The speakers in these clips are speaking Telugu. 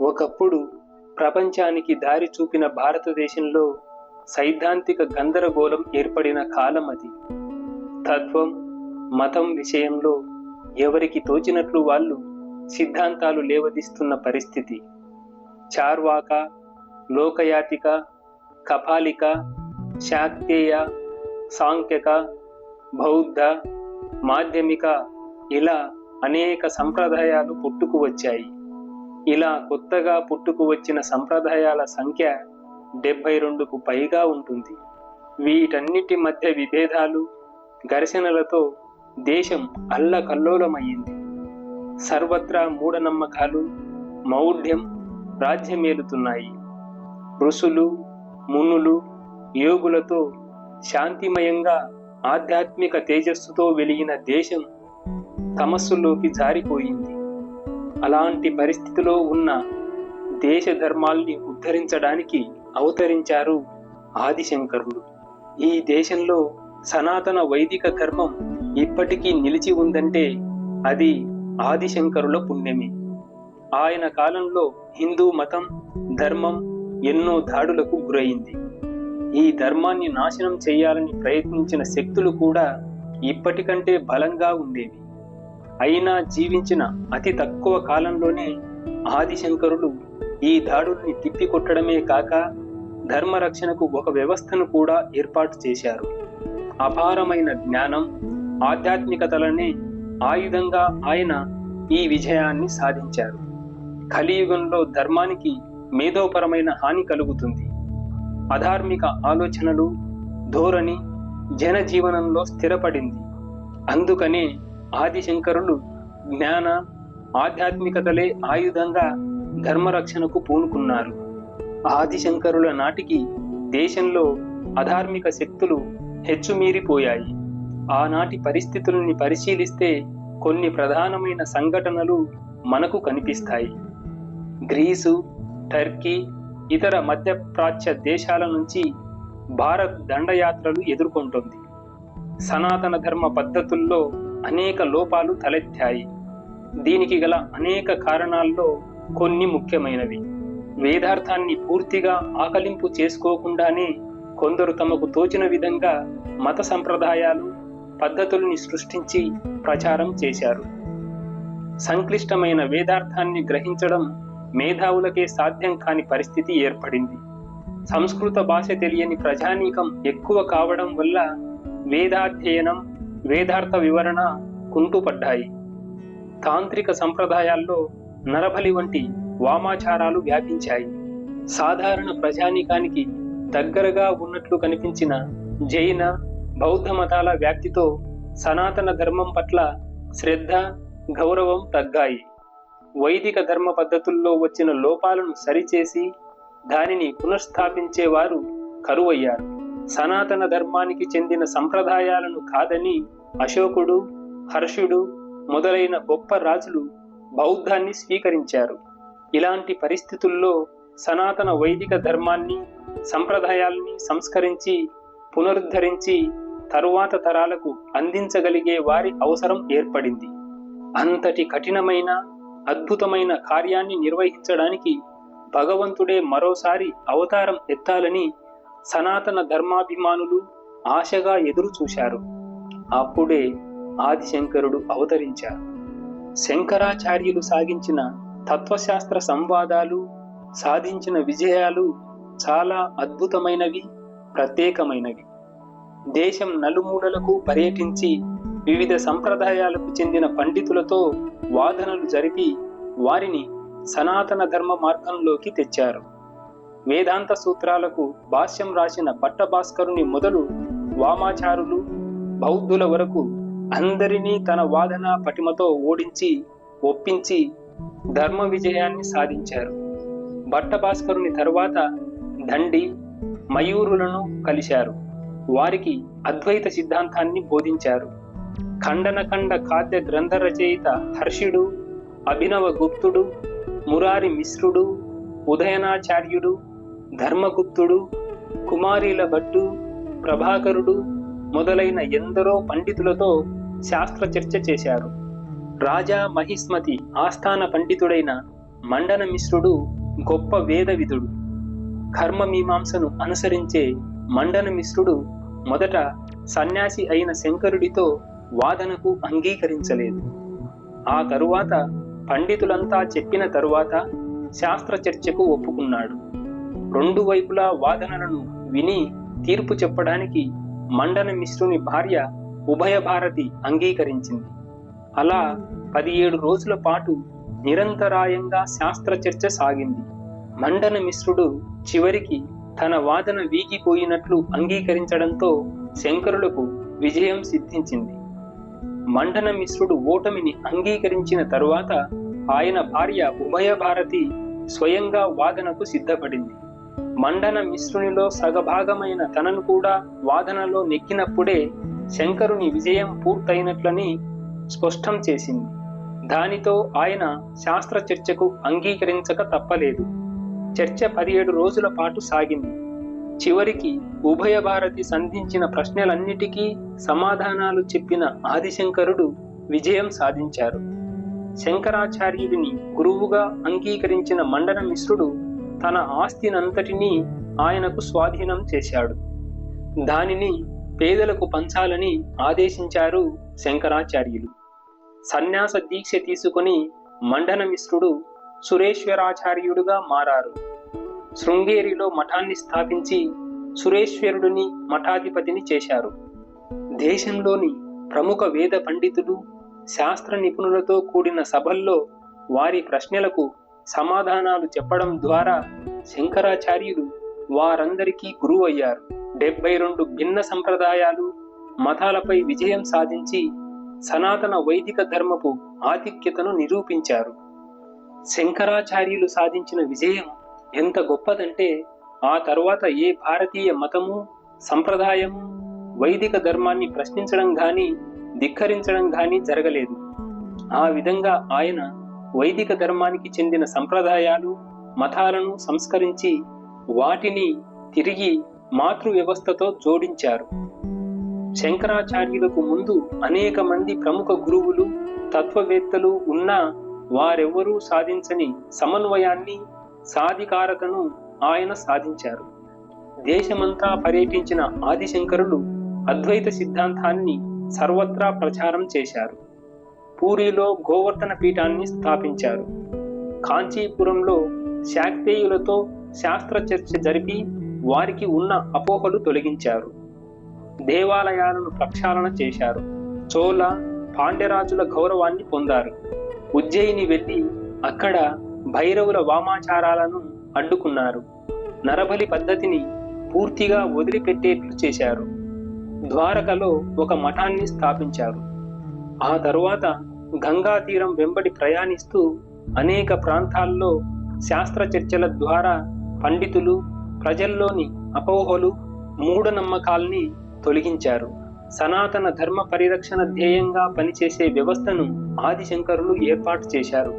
ఒకప్పుడు ప్రపంచానికి దారి చూపిన భారతదేశంలో సైద్ధాంతిక గందరగోళం ఏర్పడిన కాలం అది. తత్వం, మతం విషయంలో ఎవరికి తోచినట్లు వాళ్ళు సిద్ధాంతాలు లేవదీస్తున్న పరిస్థితి. చార్వాక, లోకయాతిక, కపాలిక, శాక్తేయ, సాంఖ్యక, బౌద్ధ, మాధ్యమిక ఇలా అనేక సంప్రదాయాలు పుట్టుకు వచ్చాయి. ఇలా కొత్తగా పుట్టుకు వచ్చిన సంప్రదాయాల సంఖ్య 72కు పైగా ఉంటుంది. వీటన్నిటి మధ్య విభేదాలు, ఘర్షణలతో దేశం అల్లకల్లోలమయ్యింది. సర్వత్రా మూఢనమ్మకాలు, మౌఢ్యం రాజ్యమేలుతున్నాయి. ఋషులు, మునులు, యోగులతో శాంతిమయంగా ఆధ్యాత్మిక తేజస్సుతో వెలిగిన దేశం తమస్సులోకి జారిపోయింది. అలాంటి పరిస్థితిలో ఉన్న దేశ ధర్మాల్ని ఉద్ధరించడానికి అవతరించారు ఆదిశంకరులు. ఈ దేశంలో సనాతన వైదిక ధర్మం ఇప్పటికీ నిలిచి ఉందంటే అది ఆదిశంకరుల పుణ్యమే. ఆయన కాలంలో హిందూ మతం, ధర్మం ఎన్నో దాడులకు గురైంది. ఈ ధర్మాన్ని నాశనం చేయాలని ప్రయత్నించిన శక్తులు కూడా ఇప్పటికంటే బలంగా ఉండేవి. అయినా జీవించిన అతి తక్కువ కాలంలోనే ఆదిశంకరులు ఈ దాడుల్ని తిప్పికొట్టడమే కాక ధర్మరక్షణకు ఒక వ్యవస్థను కూడా ఏర్పాటు చేశారు. అపారమైన జ్ఞానం, ఆధ్యాత్మికతలనే ఆయుధంగా ఆయన ఈ విజయాన్ని సాధించారు. కలియుగంలో ధర్మానికి మేధోపరమైన హాని కలుగుతుంది. అధార్మిక ఆలోచనలు, ధోరణి జనజీవనంలో స్థిరపడింది. అందుకనే ఆదిశంకరులు జ్ఞాన, ఆధ్యాత్మికతలే ఆయుధంగా ధర్మరక్షణకు పూనుకున్నారు. ఆదిశంకరుల నాటికి దేశంలో అధార్మిక శక్తులు హెచ్చుమీరిపోయాయి. ఆనాటి పరిస్థితుల్ని పరిశీలిస్తే కొన్ని ప్రధానమైన సంఘటనలు మనకు కనిపిస్తాయి. గ్రీసు, టర్కీ, ఇతర మధ్యప్రాచ్య దేశాల నుంచి భారత్ దండయాత్రలు ఎదుర్కొంటోంది. సనాతన ధర్మ పద్ధతుల్లో అనేక లోపాలు తలెత్తాయి. దీనికి గల అనేక కారణాల్లో కొన్ని ముఖ్యమైనవి. వేదార్థాన్ని పూర్తిగా ఆకలింపు చేసుకోకుండానే కొందరు తమకు తోచిన విధంగా మత సంప్రదాయాలు, పద్ధతుల్ని సృష్టించి ప్రచారం చేశారు. సంక్లిష్టమైన వేదార్థాన్ని గ్రహించడం మేధావులకే సాధ్యం కాని పరిస్థితి ఏర్పడింది. సంస్కృత భాష తెలియని ప్రజానీకం ఎక్కువ కావడం వల్ల వేదాధ్యయనం, వేదార్థ వివరణ కుంటుపడ్డాయి. తాంత్రిక సంప్రదాయాల్లో నరబలి వంటి వామాచారాలు వ్యాపించాయి. సాధారణ ప్రజానీకానికి దగ్గరగా ఉన్నట్లు కనిపించిన జైన, బౌద్ధ మతాల వ్యాప్తితో సనాతన ధర్మం పట్ల శ్రద్ధ, గౌరవం తగ్గాయి. వైదిక ధర్మ పద్ధతుల్లో వచ్చిన లోపాలను సరిచేసి దానిని పునఃస్థాపించేవారు కరువయ్యారు. సనాతన ధర్మానికి చెందిన సంప్రదాయాలను కాదని అశోకుడు, హర్షుడు మొదలైన గొప్ప రాజులు బౌద్ధాన్ని స్వీకరించారు. ఇలాంటి పరిస్థితుల్లో సనాతన వైదిక ధర్మాన్ని, సంప్రదాయాల్ని సంస్కరించి పునరుద్ధరించి తరువాత తరాలకు అందించగలిగే వారి అవసరం ఏర్పడింది. అంతటి కఠినమైన, అద్భుతమైన కార్యాన్ని నిర్వహించడానికి భగవంతుడే మరోసారి అవతారం ఎత్తాలని సనాతన ధర్మాభిమానులు ఆశగా ఎదురు చూశారు. అప్పుడే ఆదిశంకరుడు అవతరించారు. శంకరాచార్యులు సాగించిన తత్వశాస్త్ర సంవాదాలు, సాధించిన విజయాలు చాలా అద్భుతమైనవి, ప్రత్యేకమైనవి. దేశం నలుమూలలకు పర్యటించి వివిధ సంప్రదాయాలకు చెందిన పండితులతో వాదనలు జరిపి వారిని సనాతన ధర్మ మార్గంలోకి తెచ్చారు. వేదాంత సూత్రాలకు భాష్యం రాసిన భట్టభాస్కరుని మొదలు వామాచారులు, బౌద్ధుల వరకు అందరినీ తన వాదన పటిమతో ఓడించి, ఒప్పించి ధర్మ విజయాన్ని సాధించారు. భట్టభాస్కరుని తరువాత దండి, మయూరులను కలిశారు. వారికి అద్వైత సిద్ధాంతాన్ని బోధించారు. ఖండనఖండ ఖాద్య గ్రంథ రచయిత హర్షుడు, అభినవ గుప్తుడు, మురారి మిశ్రుడు, ఉదయనాచార్యుడు, ధర్మగుప్తుడు, కుమారీల భట్టు, ప్రభాకరుడు మొదలైన ఎందరో పండితులతో శాస్త్ర చర్చ చేశారు. రాజా మహిస్మతి ఆస్థాన పండితుడైన మండన మిశ్రుడు గొప్ప వేదవిదుడు. కర్మమీమాంసను అనుసరించే మండన మిశ్రుడు మొదట సన్యాసి అయిన శంకరుడితో వాదనకు అంగీకరించలేదు. ఆ తరువాత పండితులంతా చెప్పిన తరువాత శాస్త్ర చర్చకు ఒప్పుకున్నాడు. రెండు వైపులా వాదనలను విని తీర్పు చెప్పడానికి మండన మిశ్రుని భార్య ఉభయ భారతి అంగీకరించింది. అలా 17 రోజుల పాటు నిరంతరాయంగా శాస్త్ర చర్చ సాగింది. మండన మిశ్రుడు చివరికి తన వాదన వీగిపోయినట్లు అంగీకరించడంతో శంకరులకు విజయం సిద్ధించింది. మండన మిశ్రుడు ఓటమిని అంగీకరించిన తరువాత ఆయన భార్య ఉభయ భారతి స్వయంగా వాదనకు సిద్ధపడింది. మండన మిశ్రునిలో సగభాగమైన తనను కూడా వాదనలో నెక్కినప్పుడే శంకరుని విజయం పూర్తయినట్లని స్పష్టం చేసింది. దానితో ఆయన శాస్త్ర చర్చకు అంగీకరించక తప్పలేదు. చర్చ 17 రోజుల పాటు సాగింది. చివరికి ఉభయ భారతి సంధించిన ప్రశ్నలన్నిటికీ సమాధానాలు చెప్పిన ఆదిశంకరుడు విజయం సాధించారు. శంకరాచార్యుడిని గురువుగా అంగీకరించిన మండన మిశ్రుడు తన ఆస్తినంతటినీ ఆయనకు స్వాధీనం చేశాడు. దానిని పేదలకు పంచాలని ఆదేశించారు శంకరాచార్యులు. సన్యాస దీక్ష తీసుకుని మండన మిశ్రుడు సురేశ్వరాచార్యుడుగా మారారు. శృంగేరిలో మఠాన్ని స్థాపించి సురేశ్వరుడిని మఠాధిపతిని చేశారు. దేశంలోని ప్రముఖ వేద పండితులు, శాస్త్ర నిపుణులతో కూడిన సభల్లో వారి ప్రశ్నలకు సమాధానాలు చెప్పడం ద్వారా శంకరాచార్యులు వారందరికీ గురువయ్యారు. 72 భిన్న సంప్రదాయాలు, మతాలపై విజయం సాధించి సనాతన వైదిక ధర్మపు ఆధిక్యతను నిరూపించారు. శంకరాచార్యులు సాధించిన విజయం ఎంత గొప్పదంటే ఆ తరువాత ఏ భారతీయ మతము, సంప్రదాయము వైదిక ధర్మాన్ని ప్రశ్నించడం గాని ధిక్కరించడం గాని జరగలేదు. ఆ విధంగా ఆయన వైదిక ధర్మానికి చెందిన సంప్రదాయాలు, మతాలను సంస్కరించి వాటిని తిరిగి మాతృ వ్యవస్థతో జోడించారు. శంకరాచార్యులకు ముందు అనేక మంది ప్రముఖ గురువులు, తత్వవేత్తలు ఉన్నా వారెవ్వరూ సాధించని సమన్వయాన్ని, సాధికారతను ఆయన సాధించారు. దేశమంతా పర్యటించిన ఆదిశంకరులు అద్వైత సిద్ధాంతాన్ని సర్వత్రా ప్రచారం చేశారు. పూరిలో గోవర్ధన పీఠాన్ని స్థాపించారు. కాంచీపురంలో శాక్తేయులతో శాస్త్ర చర్చ జరిపి వారికి ఉన్న అపోహలు తొలగించారు. దేవాలయాలను ప్రక్షాళన చేశారు. చోళ, పాండ్యరాజుల గౌరవాన్ని పొందారు. ఉజ్జయిని వెళ్లి అక్కడ భైరవుల వామాచారాలను అడ్డుకున్నారు. నరబలి పద్ధతిని పూర్తిగా వదిలిపెట్టేట్లు చేశారు. ద్వారకలో ఒక మఠాన్ని స్థాపించారు. ఆ తరువాత గంగా తీరం వెంబడి ప్రయాణిస్తూ అనేక ప్రాంతాల్లో శాస్త్ర చర్చల ద్వారా పండితులు, ప్రజల్లోని అపోహలు, మూఢనమ్మకాల్ని తొలగించారు. సనాతన ధర్మ పరిరక్షణ ధ్యేయంగా పనిచేసే వ్యవస్థను ఆదిశంకరులు ఏర్పాటు చేశారు.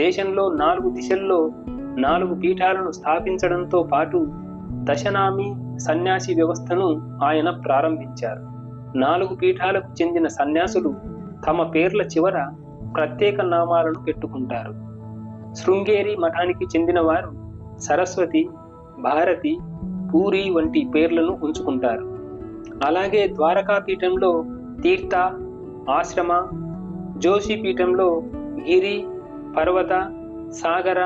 దేశంలో 4 దిశల్లో 4 పీఠాలను స్థాపించడంతో పాటు దశనామి సన్యాసి వ్యవస్థను ఆయన ప్రారంభించారు. 4 పీఠాలకు చెందిన సన్యాసులు తమ పేర్ల చివర ప్రత్యేక నామాలను పెట్టుకుంటారు. శృంగేరి మఠానికి చెందిన వారు సరస్వతి, భారతి, పూరి వంటి పేర్లను ఉంచుకుంటారు. అలాగే ద్వారకా పీఠంలో తీర్థ, ఆశ్రమ, జోషి పీఠంలో గిరి, పర్వత, సాగర,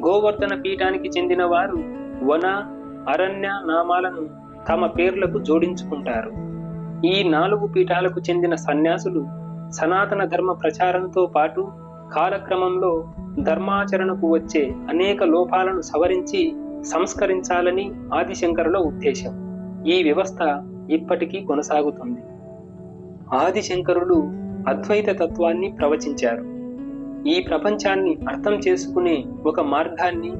గోవర్ధన పీఠానికి చెందిన వారు వన, అరణ్య నామాలను తమ పేర్లకు జోడించుకుంటారు. ఈ 4 పీఠాలకు చెందిన సన్యాసులు సనాతన ధర్మ ప్రచారంతో పాటు కాలక్రమంలో ధర్మాచరణకు వచ్చే అనేక లోపాలను సవరించి సంస్కరించాలని ఆదిశంకరుల ఉద్దేశం. ఈ వ్యవస్థ ఇప్పటికీ కొనసాగుతుంది. ఆదిశంకరులు అద్వైత తత్వాన్ని ప్రవచించారు. ఈ ప్రపంచాన్ని అర్థం చేసుకునే ఒక మార్గాన్ని,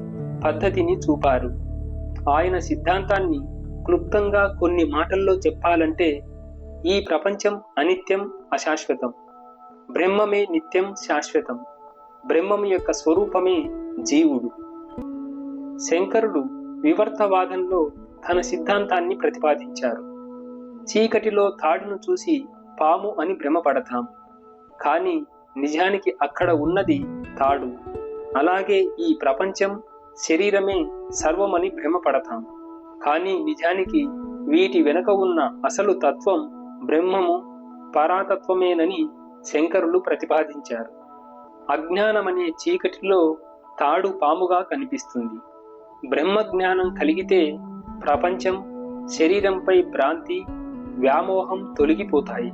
పద్ధతిని చూపారు. ఆయన సిద్ధాంతాన్ని క్లుప్తంగా కొన్ని మాటల్లో చెప్పాలంటే, ఈ ప్రపంచం అనిత్యం, అశాశ్వతం. బ్రహ్మమే నిత్యం, శాశ్వతం. బ్రహ్మము యొక్క స్వరూపమే జీవుడు. శంకరుడు వివర్తవాదంలో తన సిద్ధాంతాన్ని ప్రతిపాదించారు. చీకటిలో తాడును చూసి పాము అని భ్రమపడతాం, కానీ నిజానికి అక్కడ ఉన్నది తాడు. అలాగే ఈ ప్రపంచం, శరీరమే సర్వమని భ్రమపడతాం. కానీ నిజానికి వీటి వెనుక ఉన్న అసలు తత్వం బ్రహ్మము, పరాతత్వమేనని శంకరులు ప్రతిపాదించారు. అజ్ఞానమనే చీకటిలో తాడు పాముగా కనిపిస్తుంది. బ్రహ్మజ్ఞానం కలిగితే ప్రపంచం, శరీరంపై భ్రాంతి, వ్యామోహం తొలగిపోతాయి.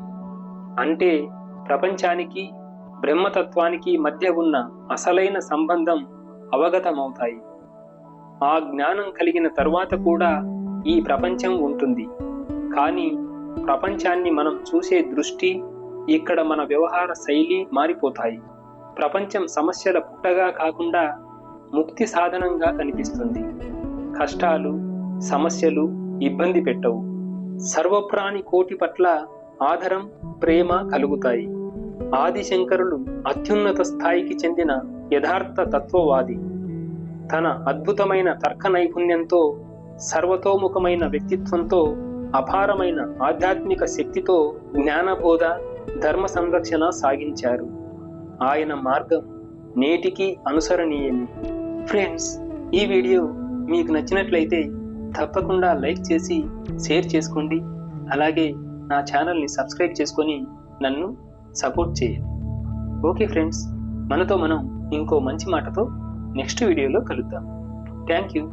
అంటే ప్రపంచానికి, బ్రహ్మతత్వానికి మధ్య ఉన్న అసలైన సంబంధం అవగతమవుతాయి. ఆ జ్ఞానం కలిగిన తరువాత కూడా ఈ ప్రపంచం ఉంటుంది. కానీ ప్రపంచాన్ని మనం చూసే దృష్టి, ఇక్కడ మన వ్యవహార శైలి మారిపోతాయి. ప్రపంచం సమస్యల పుట్టగా కాకుండా ముక్తి సాధనంగా కనిపిస్తుంది. కష్టాలు, సమస్యలు ఇబ్బంది పెట్టవు. సర్వప్రాణి కోటి పట్ల ఆదరం, ప్రేమ కలుగుతాయి. ఆదిశంకరులు అత్యున్నత స్థాయికి చెందిన యథార్థ తత్వవాది. తన అద్భుతమైన తర్క నైపుణ్యంతో, సర్వతోముఖమైన వ్యక్తిత్వంతో, అపారమైన ఆధ్యాత్మిక శక్తితో జ్ఞానబోధ, ధర్మ సంరక్షణ సాగించారు. ఆయన మార్గం నేటికి అనుసరణీయమే. ఫ్రెండ్స్, ఈ వీడియో మీకు నచ్చినట్లయితే తప్పకుండా లైక్ చేసి షేర్ చేసుకోండి. అలాగే నా ఛానల్ని సబ్స్క్రైబ్ చేసుకొని నన్ను సపోర్ట్ చేయండి. ఓకే ఫ్రెండ్స్, మనతో మనం ఇంకో మంచి మాటతో నెక్స్ట్ వీడియోలో కలుద్దాం. Thank you.